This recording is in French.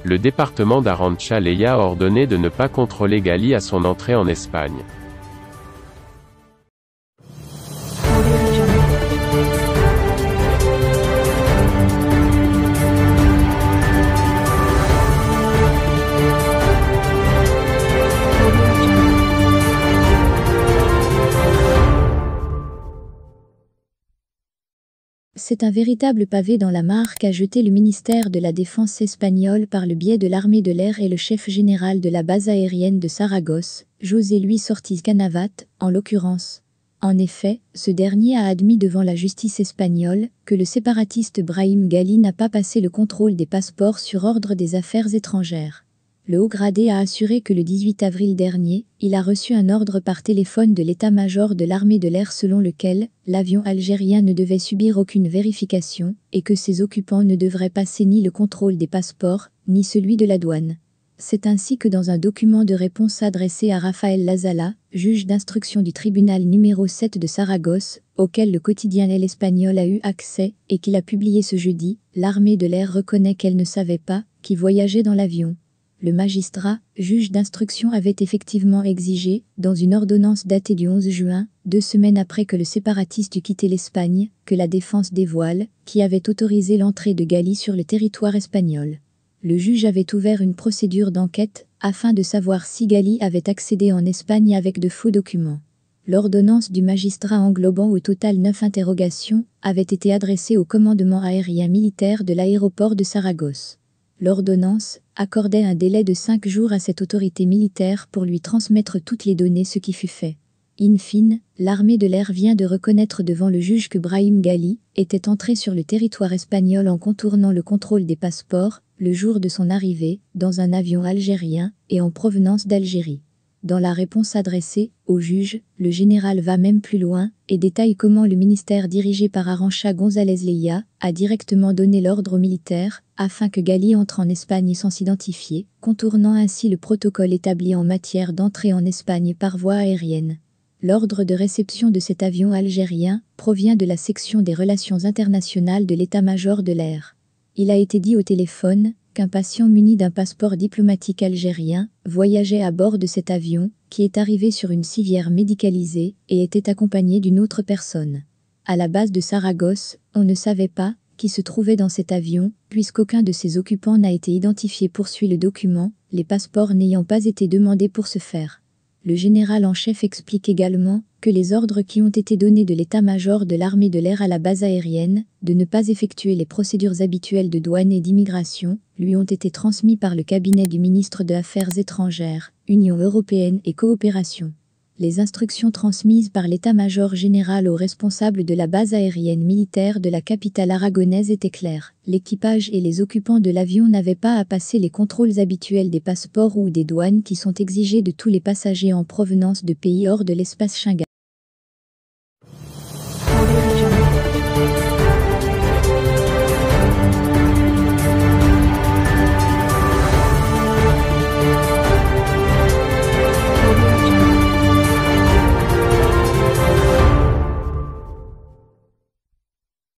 le département d'Arantxa-Leia a ordonné de ne pas contrôler Gali à son entrée en Espagne. C'est un véritable pavé dans la mare qu'a jeté le ministère de la Défense espagnol par le biais de l'armée de l'air et le chef général de la base aérienne de Saragosse, José Luis Ortiz Canavat, en l'occurrence. En effet, ce dernier a admis devant la justice espagnole que le séparatiste Brahim Gali n'a pas passé le contrôle des passeports sur ordre des affaires étrangères. Le haut gradé a assuré que le 18 avril dernier, il a reçu un ordre par téléphone de l'état-major de l'armée de l'air selon lequel l'avion algérien ne devait subir aucune vérification et que ses occupants ne devraient passer ni le contrôle des passeports, ni celui de la douane. C'est ainsi que dans un document de réponse adressé à Rafael Lazala, juge d'instruction du tribunal numéro 7 de Saragosse, auquel le quotidien El Espagnol a eu accès et qu'il a publié ce jeudi, l'armée de l'air reconnaît qu'elle ne savait pas qui voyageait dans l'avion. Le magistrat, juge d'instruction, avait effectivement exigé, dans une ordonnance datée du 11 juin, 2 semaines après que le séparatiste eut quitté l'Espagne, que la défense dévoile, qui avait autorisé l'entrée de Gali sur le territoire espagnol. Le juge avait ouvert une procédure d'enquête, afin de savoir si Gali avait accédé en Espagne avec de faux documents. L'ordonnance du magistrat englobant au total 9 interrogations, avait été adressée au commandement aérien militaire de l'aéroport de Saragosse. L'ordonnance accordait un délai de 5 jours à cette autorité militaire pour lui transmettre toutes les données, ce qui fut fait. In fine, l'armée de l'air vient de reconnaître devant le juge que Brahim Gali était entré sur le territoire espagnol en contournant le contrôle des passeports, le jour de son arrivée, dans un avion algérien et en provenance d'Algérie. Dans la réponse adressée au juge, le général va même plus loin et détaille comment le ministère dirigé par Arantxa González Leia a directement donné l'ordre aux militaires afin que Gali entre en Espagne sans s'identifier, contournant ainsi le protocole établi en matière d'entrée en Espagne par voie aérienne. L'ordre de réception de cet avion algérien provient de la section des relations internationales de l'état-major de l'air. Il a été dit au téléphone qu'un patient muni d'un passeport diplomatique algérien voyageait à bord de cet avion, qui est arrivé sur une civière médicalisée et était accompagné d'une autre personne. À la base de Saragosse, on ne savait pas qui se trouvait dans cet avion, puisqu'aucun de ses occupants n'a été identifié, poursuit le document, les passeports n'ayant pas été demandés pour ce faire. Le général en chef explique également que les ordres qui ont été donnés de l'état-major de l'armée de l'air à la base aérienne, de ne pas effectuer les procédures habituelles de douane et d'immigration, lui ont été transmis par le cabinet du ministre des Affaires étrangères, Union européenne et coopération. Les instructions transmises par l'état-major général aux responsables de la base aérienne militaire de la capitale aragonaise étaient claires. L'équipage et les occupants de l'avion n'avaient pas à passer les contrôles habituels des passeports ou des douanes qui sont exigés de tous les passagers en provenance de pays hors de l'espace Schengen.